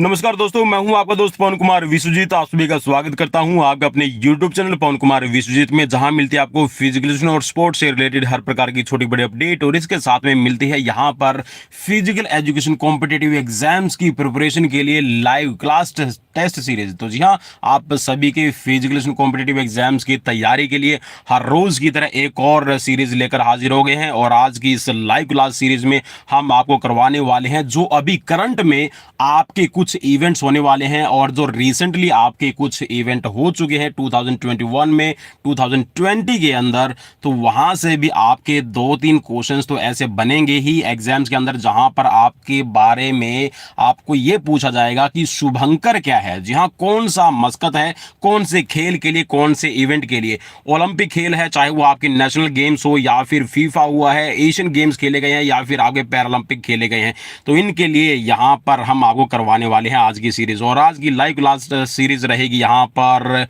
नमस्कार दोस्तों, मैं हूं आपका दोस्त पवन कुमार विश्वजीत। आप सभी का स्वागत करता हूं आपके अपने YouTube चैनल पवन कुमार विश्वजीत में, जहां मिलती है आपको फिजिकल और स्पोर्ट्स से रिलेटेड हर प्रकार की छोटी बड़ी अपडेट, और इसके साथ में मिलती है यहां पर फिजिकल एजुकेशन कॉम्पिटेटिव एग्जाम्स की प्रिपरेशन के लिए लाइव क्लास टेस्ट सीरीज। तो जी हाँ, आप सभी के फिजिकल कॉम्पिटेटिव एग्जाम्स की तैयारी के लिए हर रोज की तरह एक और सीरीज लेकर हाजिर हो गए हैं। और आज की इस लाइव क्लास सीरीज में हम आपको करवाने वाले हैं जो अभी करंट में आपके कुछ इवेंट्स होने वाले हैं, और जो रिसेंटली आपके कुछ इवेंट हो चुके हैं 2021 में, 2020 के अंदर। तो वहां से भी आपके 2-3 क्वेश्चंस तो ऐसे बनेंगे ही एग्जाम्स के अंदर, जहां पर आपके बारे में आपको यह पूछा जाएगा कि शुभंकर क्या है। जी हां, कौन सा मस्कत है, कौन से खेल के लिए, कौन से इवेंट के लिए। ओलंपिक खेल है, चाहे वो आपके नेशनल गेम्स हो या फिर फीफा हुआ है, एशियन गेम्स खेले गए हैं या फिर आपके पैरालंपिक खेले गए हैं, तो इनके लिए यहां पर हम आपको करवाने वाले हैं आज की सीरीज। और आज की लाइव क्लास सीरीज रहेगी यहां पर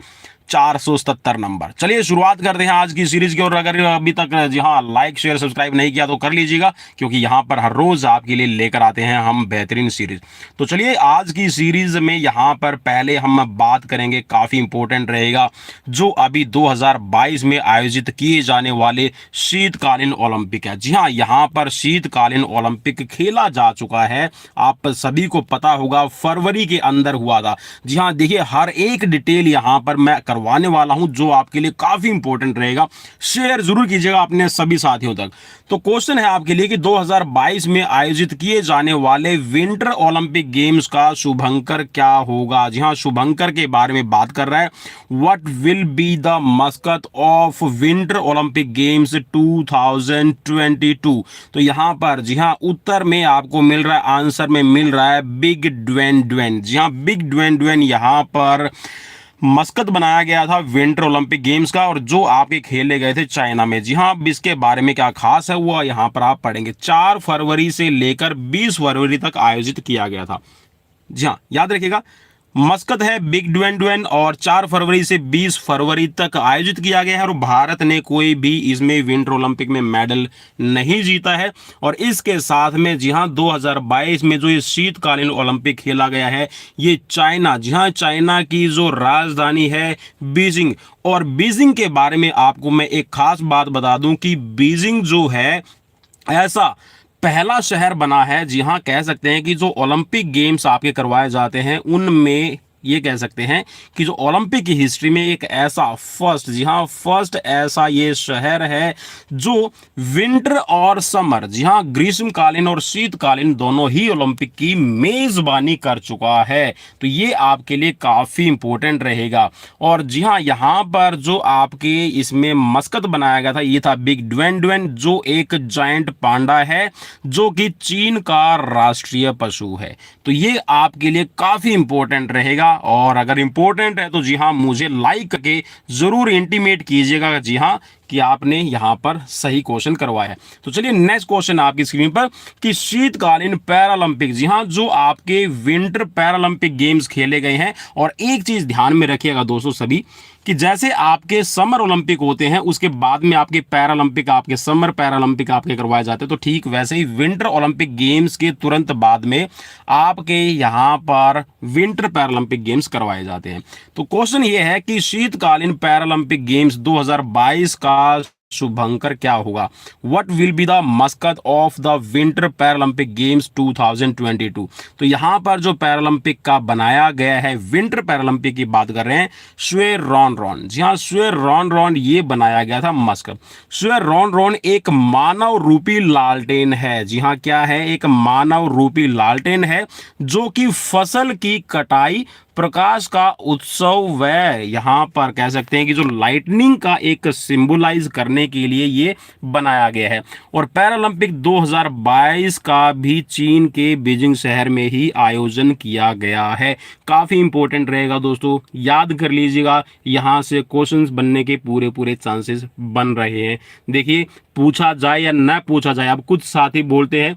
477 नंबर। चलिए शुरुआत करते हैं आज की सीरीज की। और अगर अभी तक जी हाँ लाइक शेयर सब्सक्राइब नहीं किया तो कर लीजिएगा, क्योंकि यहां पर हर रोज आपके लिए लेकर आते हैं हम बेहतरीन सीरीज। तो चलिए आज की सीरीज में यहां पर पहले हम बात करेंगे, काफी इंपॉर्टेंट रहेगा, जो अभी 2022 में आयोजित किए जाने वाले शीतकालीन ओलंपिक है। जी हाँ, यहां पर शीतकालीन ओलंपिक खेला जा चुका है, आप सभी को पता होगा, फरवरी के अंदर हुआ था। जी हाँ, देखिए हर एक डिटेल यहां पर मैं करवाने वाला हूं जो आपके लिए काफी इंपॉर्टेंट रहेगा। शेयर जरूर कीजिएगा अपने सभी साथियों तक। तो क्वेश्चन है आपके लिए कि 2022 में आयोजित किए जाने वाले विंटर ओलंपिक गेम्स का शुभंकर क्या होगा। जी हां, शुभंकर के बारे में बात कर रहा है। What will be the Muscat of winter Olympic games 2022। तो यहां पर जी हां उत्तर में आपको मिल रहा है, आंसर में मिल रहा है बिग ड्वेन ड्वेन। जी हां, बिग ड्वेन ड्वेन यहां पर मस्कत बनाया गया था विंटर ओलंपिक गेम्स का, और जो आपके खेले गए थे चाइना में। जी हाँ, अब इसके बारे में क्या खास है वो यहां पर आप पढ़ेंगे। 4 फरवरी से लेकर 20 फरवरी तक आयोजित किया गया था। जी हाँ, याद रखिएगा, मस्कत है बिग ड्वेन ड्वेन, और 4 फरवरी से 20 फरवरी तक आयोजित किया गया है। और भारत ने कोई भी इसमें विंटर ओलंपिक में मेडल नहीं जीता है। और इसके साथ में जी हां 2022 में जो ये शीतकालीन ओलंपिक खेला गया है, ये चाइना, जी हां चाइना की जो राजधानी है बीजिंग। और बीजिंग के बारे में आपको मैं एक खास बात बता दूं कि बीजिंग जो है ऐसा पहला शहर बना है, जी हां कह सकते हैं कि जो ओलंपिक गेम्स आपके करवाए जाते हैं उनमें ये कह सकते हैं कि जो ओलंपिक की हिस्ट्री में एक ऐसा फर्स्ट, जी हां फर्स्ट ऐसा ये शहर है जो विंटर और समर, जी हां ग्रीष्मकालीन और शीतकालीन दोनों ही ओलंपिक की मेजबानी कर चुका है। तो ये आपके लिए काफी इंपॉर्टेंट रहेगा। और जी हां यहां पर जो आपके इसमें मस्कत बनाया गया था ये था बिग ड्वेन ड्वेन, जो एक जायंट पांडा है जो कि चीन का राष्ट्रीय पशु है। तो ये आपके लिए काफी इंपॉर्टेंट रहेगा। और अगर इंपॉर्टेंट है तो जी हां मुझे लाइक करके जरूर इंटीमेट कीजिएगा जी हां कि आपने यहां पर सही क्वेश्चन करवाया है। तो चलिए नेक्स्ट क्वेश्चन आपकी स्क्रीन पर कि शीतकालीन पैरालंपिक, जी हां जो आपके विंटर पैरालंपिक गेम्स खेले गए हैं। और एक चीज ध्यान में रखिएगा दोस्तों सभी, कि जैसे आपके समर ओलंपिक होते हैं उसके बाद में आपके पैरालंपिक, आपके समर पैरालंपिक आपके करवाए जाते हैं, तो ठीक वैसे ही विंटर ओलंपिक गेम्स के तुरंत बाद में आपके यहां पर विंटर पैरालंपिक गेम्स करवाए जाते हैं। तो क्वेश्चन ये है कि शीतकालीन पैरालंपिक गेम्स 2022 का शुभंकर क्या होगा। What will be the Muscat of the winter Paralympic games 2022। तो यहां पर जो पैरालंपिक का बनाया गया है, विंटर पैरालंपिक की बात कर रहे हैं, श्वे रॉन रॉन। जी हां, श्वे रॉन रॉन ये बनाया गया था मस्कट। श्वे रॉन रॉन एक मानव रूपी लालटेन है। जी हां, क्या है, एक मानव रूपी लालटेन है जो कि फसल की कटाई, प्रकाश का उत्सव व यहां पर कह सकते हैं कि जो लाइटनिंग का एक सिंबलाइज करने के लिए ये बनाया गया है। और पैरालंपिक 2022 का भी चीन के बीजिंग शहर में ही आयोजन किया गया है। काफी इंपॉर्टेंट रहेगा दोस्तों, याद कर लीजिएगा, यहां से क्वेश्चंस बनने के पूरे पूरे चांसेस बन रहे हैं। देखिए पूछा जाए या ना पूछा जाए, अब कुछ साथी बोलते हैं,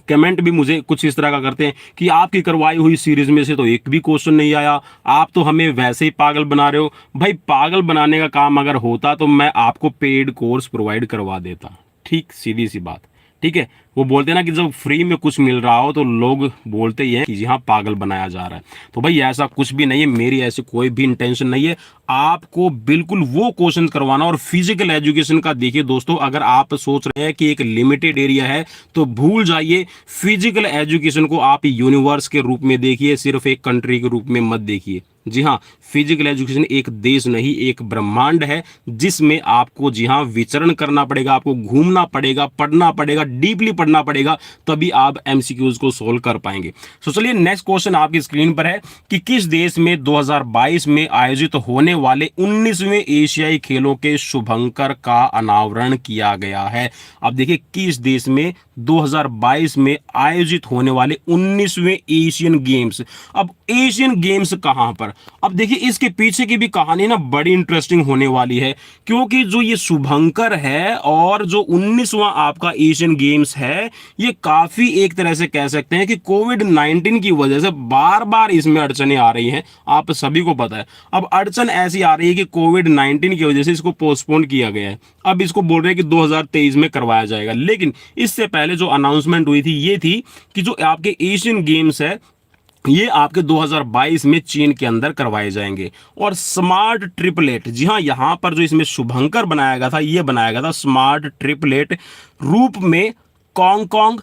कमेंट भी मुझे कुछ इस तरह का करते हैं कि आपकी करवाई हुई सीरीज में से तो एक भी क्वेश्चन नहीं आया, आप तो हमें वैसे ही पागल बना रहे हो। भाई पागल बनाने का काम अगर होता तो मैं आपको पेड कोर्स प्रोवाइड करवा देता, ठीक सीधी सी बात। ठीक है, वो बोलते हैं ना कि जब फ्री में कुछ मिल रहा हो तो लोग बोलते ही हैं कि जी हाँ पागल बनाया जा रहा है। तो भाई ऐसा कुछ भी नहीं है, मेरी ऐसी कोई भी इंटेंशन नहीं है। आपको बिल्कुल वो क्वेश्चन करवाना। और फिजिकल एजुकेशन का देखिए दोस्तों, अगर आप सोच रहे हैं कि एक लिमिटेड एरिया है तो भूल जाइए। फिजिकल एजुकेशन को आप यूनिवर्स के रूप में देखिए, सिर्फ एक कंट्री के रूप में मत देखिए। जी हाँ, फिजिकल एजुकेशन एक देश नहीं, एक ब्रह्मांड है जिसमें आपको जी हाँ विचरण करना पड़ेगा, आपको घूमना पड़ेगा, पढ़ना पड़ेगा, डीपली पढ़ना पड़ेगा, तभी आप एमसीक्यूज को सोल्व कर पाएंगे। तो चलिए नेक्स्ट क्वेश्चन आपकी स्क्रीन पर है कि किस देश में 2022 में आयोजित होने वाले 19वें एशियाई खेलों के शुभंकर का अनावरण किया गया है। अब देखिए किस देश में 2022 में आयोजित होने वाले 19वें एशियन गेम्स। अब एशियन गेम्स कहां पर? अब देखिए इसके पीछे की भी कहानी ना बड़ी इंटरेस्टिंग होने वाली है, क्योंकि जो ये शुभंकर है और जो 19वां आपका एशियन गेम्स है, ये काफी एक तरह से कह सकते हैं कि कोविड 19 की वजह से बार बार इसमें अड़चने आ रही हैं। आप सभी को पता है। अब अड़चन ऐसी आ रही है कि कोविड 19 की वजह से इसको पोस्टपोन किया गया है। अब इसको बोल रहे हैं कि 2023 में करवाया जाएगा, लेकिन इससे पहले जो अनाउंसमेंट हुई थी ये थी कि जो आपके एशियन गेम्स है ये आपके 2022 में चीन के अंदर करवाए जाएंगे। और स्मार्ट ट्रिपलेट, जी हाँ, यहां पर जो इसमें शुभंकर बनाया गया था, ये बनाया गया था स्मार्ट ट्रिपलेट रूप में कॉन्ग,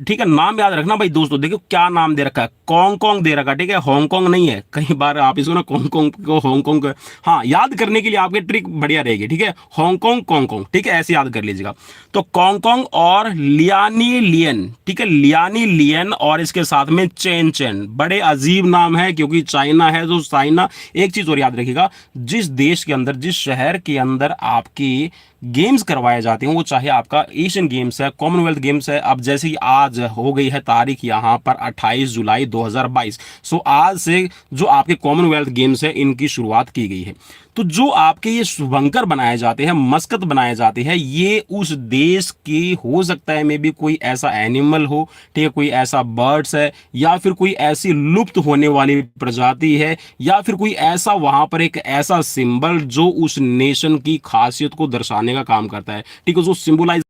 ठीक है, नाम याद रखना भाई दोस्तों। देखो क्या नाम दे रखा है, कॉन्ग दे रखा है, ठीक है, हांगकांग नहीं है। कई बार आप इसको ना कॉन्ग को हांगकांग, हाँ, याद करने के लिए आपकी ट्रिक बढ़िया रहेगी, ठीक है, हांगकांग कॉन्ग, ठीक है, ऐसे याद कर लीजिएगा। तो कॉन्ग और लियानी लियन, ठीक है, लियानी लियन, और इसके साथ में चेन, बड़े अजीब नाम है क्योंकि चाइना है। जो चाइना, एक चीज और याद रखिएगा, जिस देश के अंदर, जिस शहर के अंदर आपकी गेम्स करवाए जाते हैं, वो चाहे आपका एशियन गेम्स है, कॉमनवेल्थ गेम्स है। अब जैसे कि आज हो गई है तारीख यहां पर 28 जुलाई 2022, सो आज से जो आपके कॉमनवेल्थ गेम्स है इनकी शुरुआत की गई है। तो जो आपके ये शुभंकर बनाए जाते हैं, मस्कत बनाए जाते हैं, ये उस देश की हो सकता है मे बी कोई ऐसा एनिमल हो, ठीक है, कोई ऐसा बर्ड्स है, या फिर कोई ऐसी लुप्त होने वाली प्रजाति है, या फिर कोई ऐसा वहां पर एक ऐसा सिंबल जो उस नेशन की खासियत को दर्शाने का काम करता है, ठीक है, जो सिंबलाइज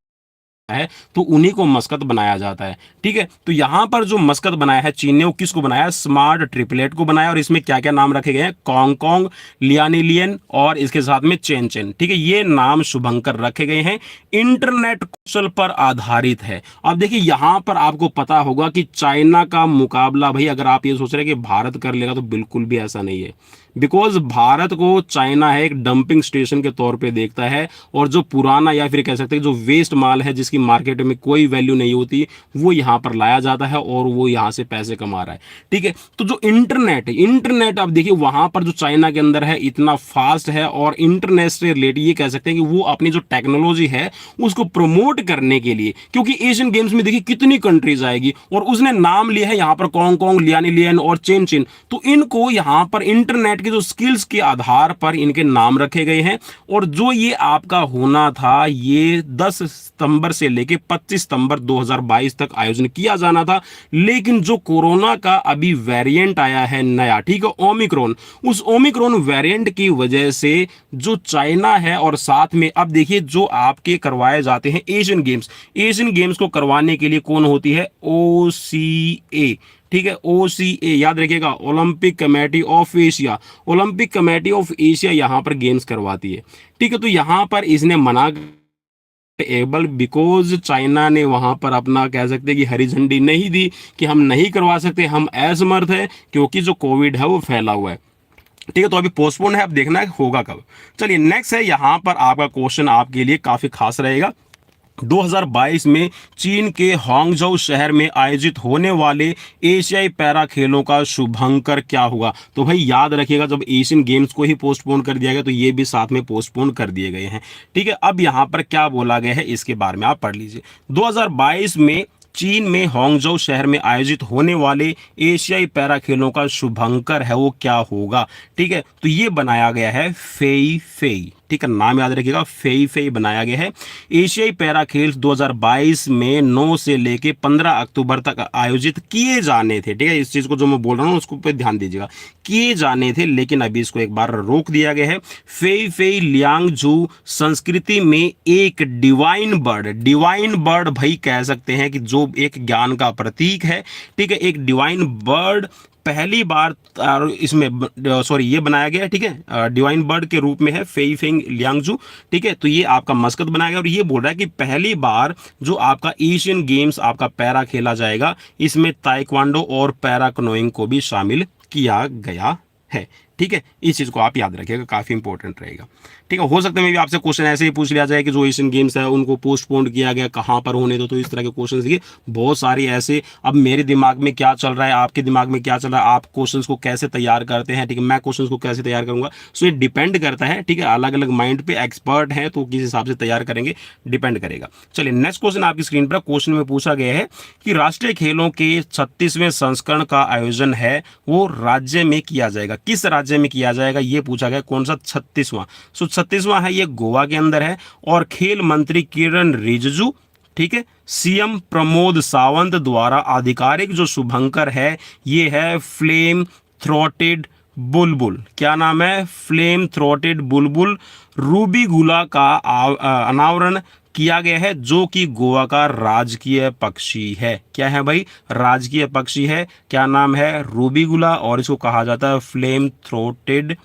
है, तो उन्हीं को मस्कत बनाया जाता है। ठीक है, तो यहां पर जो मस्कत बनाया है चीन ने, वो किसको बनाया? स्मार्ट ट्रिपलेट को बनाया। और इसमें क्या क्या नाम रखे गए हैं? कॉन्ग, लियानिलियन और इसके साथ में चेन। ठीक है, ये नाम शुभंकर रखे गए हैं, इंटरनेट कौशल पर आधारित है। अब देखिए यहां पर आपको पता होगा कि चाइना का मुकाबला, भाई अगर आप ये सोच रहे हैं कि भारत कर लेगा, तो बिल्कुल भी ऐसा नहीं है। बिकॉज भारत को चाइना है एक डंपिंग स्टेशन के तौर पे देखता है, और जो पुराना या फिर कह सकते हैं जो वेस्ट माल है, जिसकी मार्केट में कोई वैल्यू नहीं होती, वो यहाँ पर लाया जाता है और वो यहाँ से पैसे कमा रहा है। ठीक है, तो जो इंटरनेट आप देखिए वहां पर जो चाइना के अंदर है इतना फास्ट है, और इंटरनेट से रिलेटेड ये कह सकते हैं कि वो अपनी जो टेक्नोलॉजी है उसको प्रमोट करने के लिए, क्योंकि एशियन गेम्स में देखिए कितनी कंट्रीज आएगी, और उसने नाम लिया है यहाँ पर कॉन्ग, लियानिलियन और चेन। तो इनको यहाँ पर इंटरनेट के जो स्किल्स के आधार पर इनके नाम रखे गए हैं। और जो ये आपका होना था, ये 10 सितंबर से लेके 25 सितंबर 2022 तक आयोजन किया जाना था, लेकिन जो कोरोना का अभी वेरिएंट आया है नया, ठीक है, ओमिक्रॉन, उस ओमिक्रॉन वेरिएंट की वजह से जो चाइना है, और साथ में अब देखिए जो आपके करवाए जाते हैं एशियन गेम्स को करवाने के लिए कौन होती है? OCA, ठीक है, OCA याद रखिएगा, Olympic committee of Asia. Olympic committee of Asia यहां पर गेम्स करवाती है। ठीक है, तो यहां पर इसने मना एबल, बिकॉज चाइना ने वहां पर अपना कह सकते हैं कि हरी झंडी नहीं दी कि हम नहीं करवा सकते, हम असमर्थ है, क्योंकि जो कोविड है वो फैला हुआ है। ठीक है, तो अभी पोस्टपोन है, अब देखना है होगा कब। चलिए नेक्स्ट है, यहां पर आपका क्वेश्चन आपके लिए काफी खास रहेगा। 2022 में चीन के हांगझोउ शहर में आयोजित होने वाले एशियाई पैरा खेलों का शुभंकर क्या होगा? तो भाई याद रखिएगा, जब एशियन गेम्स को ही पोस्टपोन कर दिया गया तो ये भी साथ में पोस्टपोन कर दिए गए हैं। ठीक है, अब यहां पर क्या बोला गया है इसके बारे में आप पढ़ लीजिए। 2022 में चीन में हांगझोउ शहर में आयोजित होने वाले एशियाई पैरा खेलों का शुभंकर है वो क्या होगा? ठीक है, तो ये बनाया गया है फेई फेई। ठीक है, नाम याद रखिएगा, फेई फेई बनाया गया है। एशियाई पैरा खेल 2022 में 9 से लेके 15 अक्टूबर तक आयोजित किए जाने थे, ठीक है, इस चीज को जो मैं बोल रहा हूँ उसको पे ध्यान दीजिएगा, किए जाने थे, लेकिन अभी इसको एक बार रोक दिया गया है। फेई फेई लियांगजू संस्कृति में एक डिवाइन बर्ड भाई कह सकते हैं कि जो एक ज्ञान का प्रतीक है, ठीक है, एक डिवाइन बर्ड पहली बार इसमें सॉरी ये बनाया गया है, ठीक है, डिवाइन बर्ड के रूप में है फेई फेंग लियांगजू, ठीक है, तो ये आपका मस्कत बनाया गया और ये बोल रहा है कि पहली बार जो आपका एशियन गेम्स आपका पैरा खेला जाएगा, इसमें ताइक्वांडो और पैरा कनोइंग को भी शामिल किया गया है, ठीक है, इस चीज को आप याद रखिएगा, काफी इंपॉर्टेंट रहेगा, ठीक है। हो सकता है मैं भी आपसे क्वेश्चन ऐसे ही पूछ लिया जाए कि जो एशियन गेम्स है उनको पोस्टपोन किया गया, कहां पर होने दो, तो इस तरह के क्वेश्चन दिए बहुत सारे ऐसे। अब मेरे दिमाग में क्या चल रहा है, आपके दिमाग में क्या चल रहा है, आप क्वेश्चंस को कैसे तैयार करते हैं, ठीक है, मैं क्वेश्चंस को कैसे तैयार करूंगा, सो ये डिपेंड करता है, ठीक है, अलग अलग माइंड पे एक्सपर्ट है तो किस हिसाब से तैयार करेंगे डिपेंड करेगा। चलिए नेक्स्ट क्वेश्चन आपकी स्क्रीन पर, क्वेश्चन में पूछा गया है कि राष्ट्रीय खेलों के 36वें संस्करण का आयोजन है वो राज्य में किया जाएगा, किस राज्य में किया जाएगा ये पूछा गया, कौन सा 36वां, सो 36वां है ये गोवा के अंदर है, और खेल मंत्री किरण रिजिजू, ठीक है, सीएम प्रमोद सावंत द्वारा आधिकारिक जो शुभंकर है ये है फ्लेम थ्रोटेड बुलबुल, क्या नाम है, फ्लेम थ्रोटेड बुलबुल रूबीगुला का अनावरण किया गया है, जो कि गोवा का राजकीय पक्षी है, क्या है भाई, राजकीय पक्षी है, क्या नाम है, रूबीगुला, और इसको कहा जाता है फ्लेम थ्रोटेड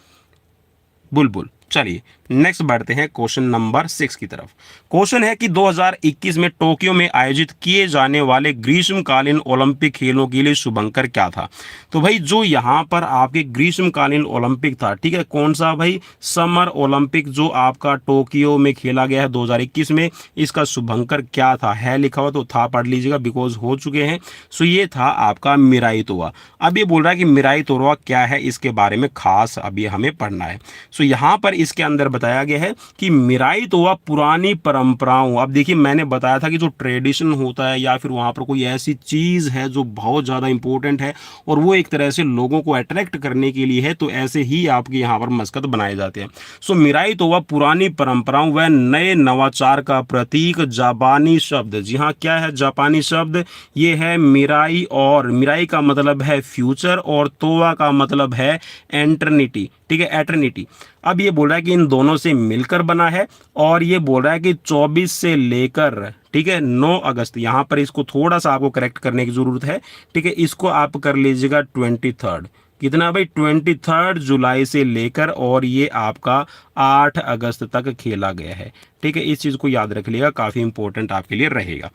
बुलबुल। चलिए नेक्स्ट बढ़ते हैं क्वेश्चन नंबर 6 की तरफ। क्वेश्चन है कि 2021 में टोक्यो में आयोजित किए जाने वाले ग्रीष्मकालीन ओलंपिक खेलों के लिए शुभंकर क्या था। तो भाई जो यहाँ पर आपके ग्रीष्मकालीन ओलंपिक था, ठीक है, कौन सा भाई, समर ओलंपिक जो आपका टोक्यो में खेला गया है 2021 में, इसका शुभंकर क्या था, है लिखा हुआ तो था पढ़ लीजिएगा बिकॉज हो चुके हैं। सो ये था आपका मिराई तोवा। अब ये बोल रहा है कि मिराई तोवा क्या है, इसके बारे में खास अभी हमें पढ़ना है। सो यहाँ पर इसके अंदर बताया गया है कि मिराई तोवा पुरानी परंपराओं, अब देखिए मैंने बताया था कि जो ट्रेडिशन होता है या फिर वहां पर कोई ऐसी चीज है जो बहुत ज्यादा इंपॉर्टेंट है और वो एक तरह से लोगों को अट्रैक्ट करने के लिए है, तो ऐसे ही आपके यहाँ पर मस्कत बनाए जाते हैं। सो मिराई तोवा पुरानी परंपराओं व नए नवाचार का प्रतीक जापानी शब्द, जी हाँ क्या है जापानी शब्द, ये है मिराई, और मिराई का मतलब है फ्यूचर और तोवा का मतलब है एटर्निटी, ठीक है, एटर्निटी। अब ये बोल रहा है कि इन दोनों से मिलकर बना है, और ये बोल रहा है कि 24 से लेकर, ठीक है, 9 अगस्त, यहां पर इसको थोड़ा सा आपको करेक्ट करने की जरूरत है, ठीक है, इसको आप कर लीजिएगा 23, कितना भाई 23 जुलाई से लेकर और ये आपका 8 अगस्त तक खेला गया है, ठीक है, इस चीज को याद रख लिएगा, काफी इंपॉर्टेंट आपके लिए रहेगा।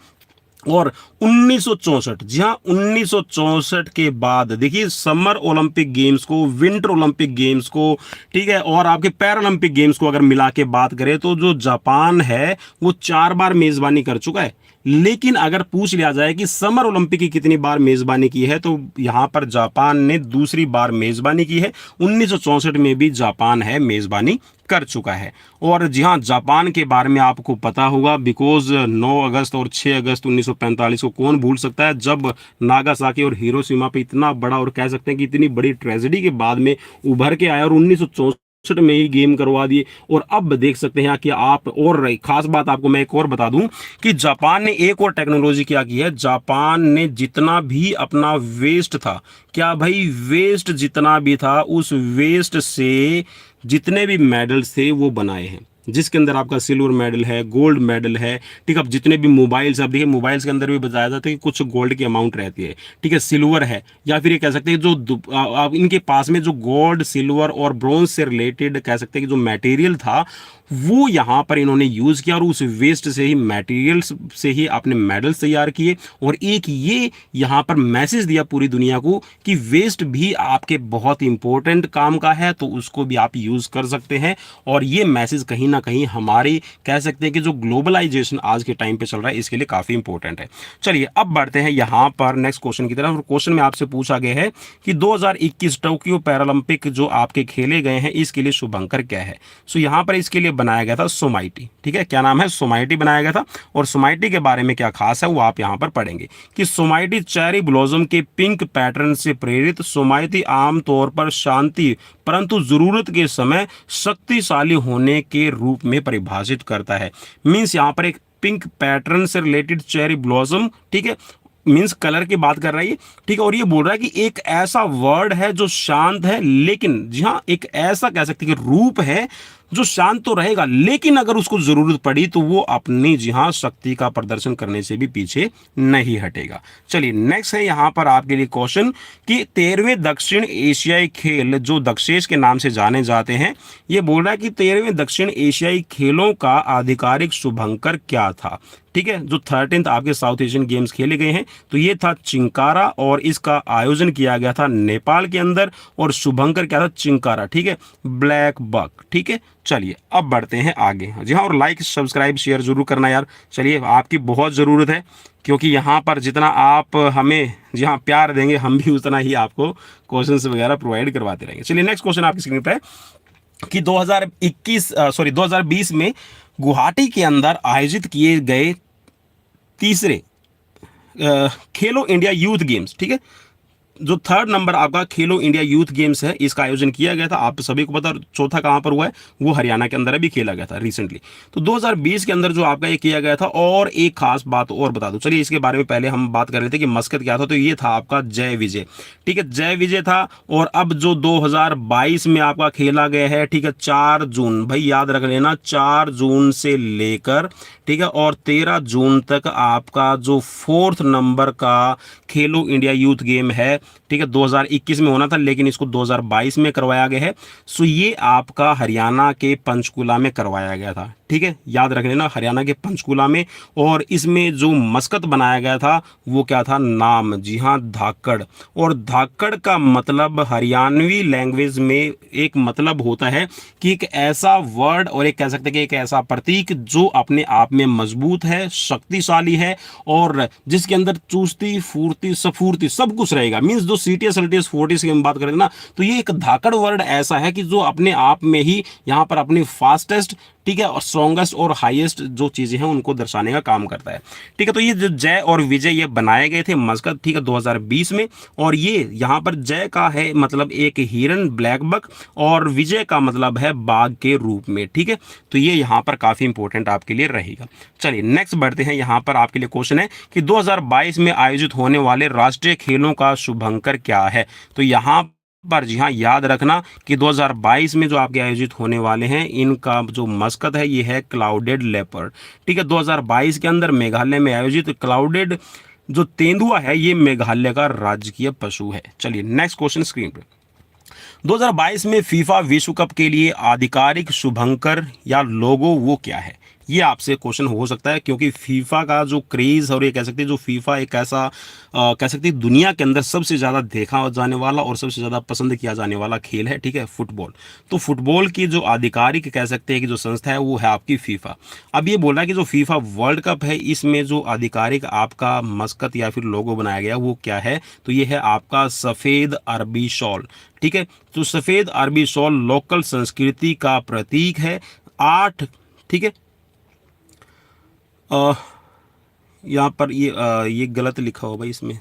और 1964, जी हाँ 1964 के बाद देखिए समर ओलंपिक गेम्स को, विंटर ओलंपिक गेम्स को, ठीक है, और आपके पैरालंपिक गेम्स को अगर मिला के बात करें तो जो जापान है वो 4 बार मेजबानी कर चुका है। लेकिन अगर पूछ लिया जाए कि समर ओलंपिक की कितनी बार मेजबानी की है, तो यहां पर जापान ने दूसरी बार मेजबानी की है। 1964 में भी जापान है मेजबानी कर चुका है। और जी हाँ जापान के बारे में आपको पता होगा बिकॉज 9 अगस्त और 6 अगस्त 1945 को कौन भूल सकता है, जब नागासाकी और हिरोशिमा पे इतना बड़ा और कह सकते हैं कि इतनी बड़ी ट्रेजेडी के बाद में उभर के आया और 1964 में ही गेम करवा दिए। और अब देख सकते हैं कि आप, और खास बात आपको मैं एक और बता दूं कि जापान ने एक और टेक्नोलॉजी क्या की है, जापान ने जितना भी अपना वेस्ट था, क्या भाई वेस्ट जितना भी था, उस वेस्ट से जितने भी मेडल्स थे वो बनाए हैं, जिसके अंदर आपका सिल्वर मेडल है, गोल्ड मेडल है, ठीक है, अब जितने भी मोबाइल्स, अब देखिए मोबाइल्स के अंदर भी बताया जाता है कि कुछ गोल्ड की अमाउंट रहती है, ठीक है, सिल्वर है, या फिर ये कह सकते हैं जो आप इनके पास में जो गोल्ड सिल्वर और ब्रॉन्ज से रिलेटेड कह सकते हैं कि जो मटेरियल था वो यहाँ पर इन्होंने यूज किया और उस वेस्ट से ही मटेरियल्स से ही आपने मेडल्स तैयार किए। और एक ये यहाँ पर मैसेज दिया पूरी दुनिया को कि वेस्ट भी आपके बहुत इंपॉर्टेंट काम का है, तो उसको भी आप यूज कर सकते हैं। और ये मैसेज कहीं ना कहीं हमारी कह सकते हैं कि जो ग्लोबलाइजेशन आज के टाइम पे चल रहा है इसके लिए काफी इंपॉर्टेंट है। चलिए अब बढ़ते हैं यहाँ पर नेक्स्ट क्वेश्चन की तरफ। क्वेश्चन में आपसे पूछा गया है कि 2021 टोक्यो पैरालंपिक जो आपके खेले गए हैं इसके लिए शुभंकर क्या है। सो यहाँ पर इसके लिए बनाया गया था सोमाइटी। ठीक है, क्या नाम है? सोमाइटी बनाया गया था। और सोमाइटी के बारे में क्या खास है वो आप यहाँ पर पढ़ेंगे कि सोमाइटी चेरी ब्लॉसम के पिंक पैटर्न से प्रेरित सोमाइटी आमतौर पर शांति परंतु जरूरत के समय शक्तिशाली होने के रूप में परिभाषित करता है। मीन्स यहाँ पर एक पिंक पैटर्न से रिलेटेड चेरी ब्लॉसम, ठीक है, मीन्स कलर की बात कर रहा है, ठीक है। और ये बोल रहा है कि एक ऐसा वर्ड है जो शांत है, लेकिन जी हाँ, एक ऐसा कह सकते हैं कि रूप है जो शांत तो रहेगा, लेकिन अगर उसको जरूरत पड़ी तो वो अपनी जी हाँ शक्ति का प्रदर्शन करने से भी पीछे नहीं हटेगा। चलिए नेक्स्ट है यहाँ पर आपके लिए क्वेश्चन कि 13वें दक्षिण एशियाई खेल जो दक्षेश के नाम से जाने जाते हैं, ये बोल रहा है कि 13वें दक्षिण एशियाई खेलों का आधिकारिक शुभंकर क्या था। ठीक है, जो 13th आपके साउथ एशियन गेम्स खेले गए हैं तो ये था चिंकारा, और इसका आयोजन किया गया था नेपाल के अंदर, और शुभंकर क्या था? चिंकारा। ठीक है, ब्लैक बक। ठीक है, चलिए अब बढ़ते हैं आगे। जी हाँ, और लाइक सब्सक्राइब शेयर जरूर करना यार। चलिए, आपकी बहुत ज़रूरत है, क्योंकि यहाँ पर जितना आप हमें जी हाँ प्यार देंगे, हम भी उतना ही आपको क्वेश्चंस वगैरह प्रोवाइड करवाते रहेंगे। चलिए नेक्स्ट क्वेश्चन आपकी स्क्रीन पर है कि 2020 में गुवाहाटी के अंदर आयोजित किए गए तीसरे खेलो इंडिया यूथ गेम्स, ठीक है, जो 3rd नंबर आपका खेलो इंडिया यूथ गेम्स है, इसका आयोजन किया गया था। आप सभी को पता, चौथा कहां पर हुआ है? वो हरियाणा के अंदर अभी खेला गया था रिसेंटली। तो 2020 के अंदर जो आपका ये किया गया था। और एक खास बात और बता दूं, चलिए इसके बारे में पहले हम बात कर रहे थे कि मस्कत क्या था, तो ये था आपका जय विजय। ठीक है, जय विजय था। और अब जो 2022 में आपका खेला गया है, ठीक है, 4 जून, भाई याद रख लेना, 4 जून से लेकर, ठीक है, और 13 जून तक आपका जो 4th नंबर का खेलो इंडिया यूथ गेम है, ठीक है, 2021 में होना था, लेकिन इसको 2022 में करवाया गया है। सो ये आपका हरियाणा के पंचकुला में करवाया गया था। ठीक है, याद रख लेना, हरियाणा के पंचकुला में। और इसमें जो मस्कत बनाया गया था वो क्या था? नाम, जी हाँ, धाकड़। और धाकड़ का मतलब हरियाणवी लैंग्वेज में एक मतलब होता है कि एक ऐसा वर्ड और एक कह सकते हैं कि एक ऐसा प्रतीक जो अपने आप में मजबूत है, शक्तिशाली है, और जिसके अंदर चुस्ती, फुर्ती, सफूर्ती सब कुछ रहेगा। मीन्स जो सीटीएस एलटीएस फोर्टिस की हम बात करें ना, तो ये एक धाकड़ वर्ड ऐसा है कि जो अपने आप में ही यहाँ पर अपनी फास्टेस्ट, ठीक है, और स्ट्रॉन्गेस्ट और हाईएस्ट जो चीजें हैं उनको दर्शाने का काम करता है। ठीक है, तो ये जो जय और विजय ये बनाए गए थे मस्कत, ठीक है, 2020 में। और ये यहाँ पर जय का है मतलब एक हिरन, ब्लैक बक, और विजय का मतलब है बाघ के रूप में। ठीक है, तो ये यहाँ पर काफी इंपॉर्टेंट आपके लिए रहेगा। चलिए नेक्स्ट बढ़ते हैं। यहाँ पर आपके लिए क्वेश्चन है कि 2022 में आयोजित होने वाले राष्ट्रीय खेलों का शुभंकर क्या है। तो यहाँ पर जी हाँ याद रखना कि 2022 में जो आपके आयोजित होने वाले हैं, इनका जो मस्कत है ये है क्लाउडेड लेपर्ड। ठीक है, 2022 के अंदर मेघालय में आयोजित क्लाउडेड जो तेंदुआ है ये मेघालय का राजकीय पशु है। चलिए नेक्स्ट क्वेश्चन स्क्रीन पे। 2022 में फीफा विश्व कप के लिए आधिकारिक शुभंकर या लोगो वो क्या है? ये आपसे क्वेश्चन हो सकता है, क्योंकि फीफा का जो क्रेज, और ये कह सकते हैं जो फीफा एक ऐसा कह सकते हैं दुनिया के अंदर सबसे ज़्यादा देखा जाने वाला और सबसे ज़्यादा पसंद किया जाने वाला खेल है, ठीक है, फुटबॉल। तो फुटबॉल की जो आधिकारिक कह सकते हैं कि जो संस्था है वो है आपकी फीफा। अब ये बोला कि जो फीफा वर्ल्ड कप है इसमें जो आधिकारिक आपका मस्कत या फिर लोगो बनाया गया वो क्या है? तो ये है आपका सफ़ेद अरबी शॉल। ठीक है, तो सफ़ेद अरबी शॉल लोकल संस्कृति का प्रतीक है। 8, ठीक है, यहाँ पर ये गलत लिखा हो भाई, इसमें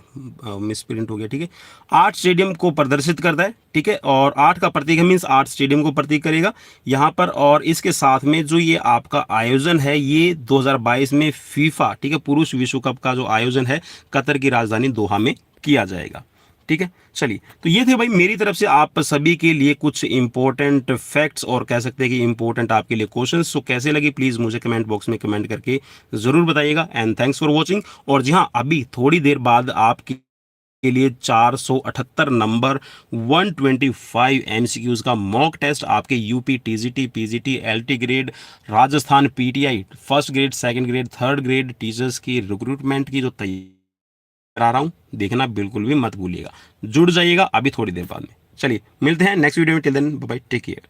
मिस प्रिंट हो गया। ठीक है, 8 स्टेडियम को प्रदर्शित करता है। ठीक है, और 8 का प्रतीक है, मीन्स 8 स्टेडियम को प्रतीक करेगा यहाँ पर। और इसके साथ में जो ये आपका आयोजन है ये 2022 में फीफा, ठीक है, पुरुष विश्व कप का जो आयोजन है कतर की राजधानी दोहा में किया जाएगा। ठीक है, चलिए, तो ये थे भाई मेरी तरफ से आप सभी के लिए कुछ इंपॉर्टेंट फैक्ट्स और कह सकते हैं कि इंपॉर्टेंट आपके लिए क्वेश्चंस। सो कैसे लगे प्लीज मुझे कमेंट बॉक्स में कमेंट करके जरूर बताइएगा। And thanks for watching. और जी हाँ, अभी थोड़ी देर बाद आपके लिए 478 नंबर 125 एमसीक्यूज का मॉक टेस्ट आपके UP, TGT, PGT, LT grade, Rajasthan PTI, first grade, second grade, third grade teachers की रिक्रूटमेंट की जो तैयारी करा रहा हूं, देखना बिल्कुल भी मत भूलिएगा। जुड़ जाइएगा अभी थोड़ी देर बाद में। चलिए मिलते हैं नेक्स्ट वीडियो में। Till then bye bye, take care.